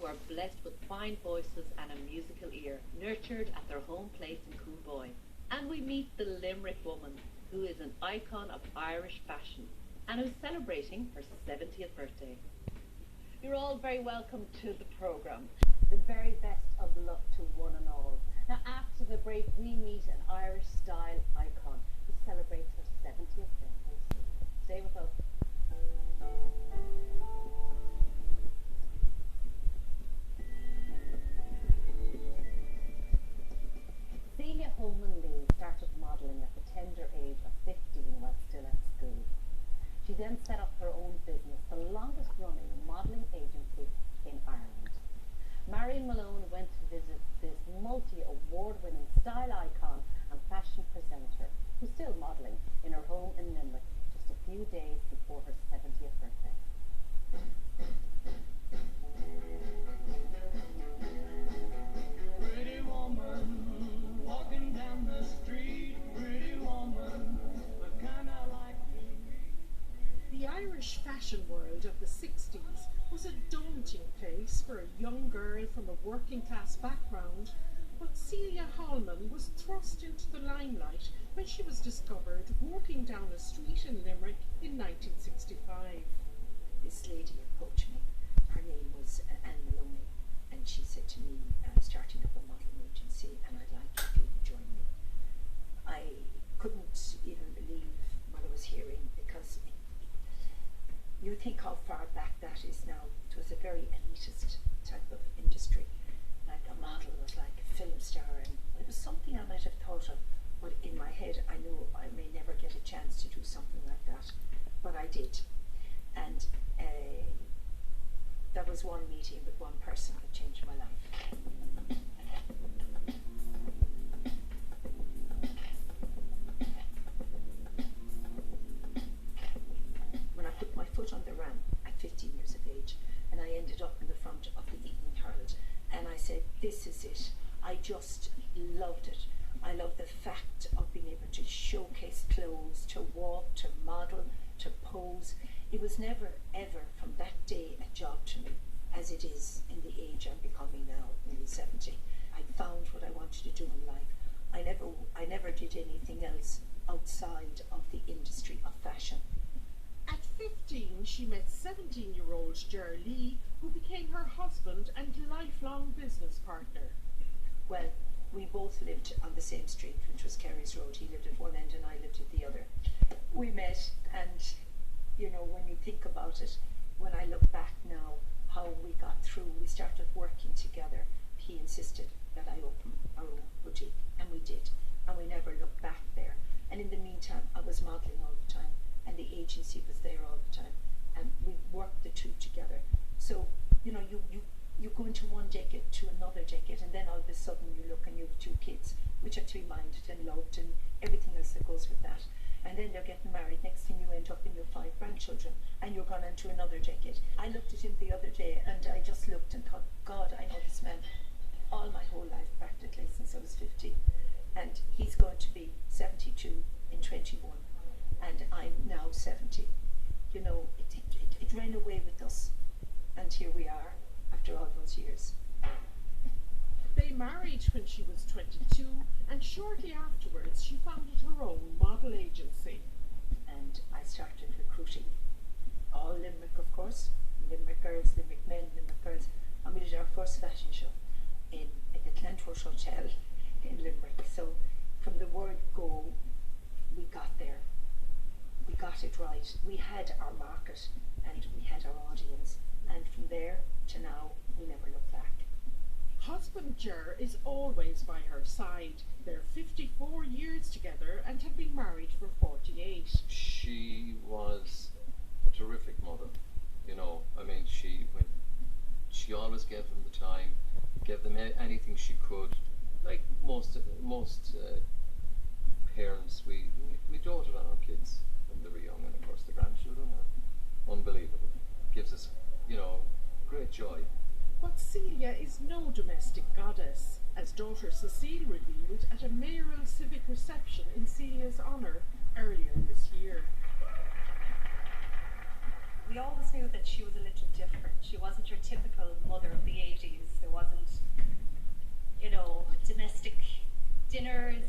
are blessed with fine voices and a musical ear, nurtured at their home place in Coolboy. And we meet the Limerick woman, who is an icon of Irish fashion and who's celebrating her 70th birthday. You're all very welcome to the programme. The very best of luck to one and all. Now, after the break, we meet an Irish style icon who celebrates her 70th birthday. Stay with us. Celia Holman Lee started modelling at the tender age of 15 while still at school. She then set up her own business, the longest running modelling agency in Ireland. Marion Malone went to visit this multi-award-winning style icon and fashion presenter, who's still modelling in her home in Limerick just a few days before her 70th birthday. Pretty woman, walking down the street, pretty woman, the kind I like to meet. The Irish fashion world of the 60s was a daunting place for a young girl from a working class background, but Celia Holman was thrust into the limelight when she was discovered walking down a street in Limerick in 1965. This lady approached me. Her name was Anne Maloney, and she said to me, I'm starting up a modelling agency and I'd like you to join me. I couldn't even believe what I was hearing, because you think how far back that is now. It was a very elitist type of industry. Like a model was like a film star, and it was something I might have thought of, but in my head I knew I may never get a chance to do something like that. But I did. And that was one meeting with one person that changed my life. When I put my foot on the ramp at 15 years of age, and I ended up in the front of the Evening Herald, and I said, this is it. I just loved it. I loved the fact of being able to showcase clothes, to walk, to model, to pose. It was never, ever, from that day, a job to me, as it is in the age I'm becoming now, nearly 70. I found what I wanted to do in life. I never did anything else outside of the industry of fashion. At 15, she met 17-year-old Ger Lee, who became her husband and lifelong business partner. Well, we both lived on the same street, which was Kerry's Road. He lived at one end and I lived at the other. We met, and you know, when you think about it, when I look back now, how we got through, we started working together. He insisted that I open our own boutique, and we did, and we never looked back there. And in the meantime, I was modelling all the time, and the agency was there all the time, and we worked the two together. So, you know, you go into one decade to another decade, and then all of a sudden you look and you have two kids, which are to be minded and loved, and everything else that goes with that. And then they're getting married. Next thing you end up in your 5 grandchildren, and you're gone into another decade. I looked at him the other day, and I just looked and thought, God, I know this man all my whole life, practically, since I was 15. And he's going to be 72 in 21, and I'm now 70. You know, it ran away with us, and here we are after all those years. They married when she was 22, and shortly afterwards she founded her own model agency. And I started recruiting all Limerick, of course, Limerick girls, Limerick men, Limerick girls, and we did our first fashion show in the Glentorch Hotel in Limerick. So from the word go, we got there. We got it right. We had our market and we had our audience, and from there to now, we never looked back. Husband Ger is always by her side. They're 54 years together and have been married for 48. She was a terrific mother. You know, I mean, she always gave them the time, gave them anything she could. Like most parents, we doted on our kids when they were young, and of course the grandchildren are unbelievable. Gives us, you know, great joy. But Celia is no domestic goddess, as daughter Cecile revealed at a mayoral civic reception in Celia's honour earlier this year. We always knew that she was a little different. She wasn't your typical mother of the 80s. dinners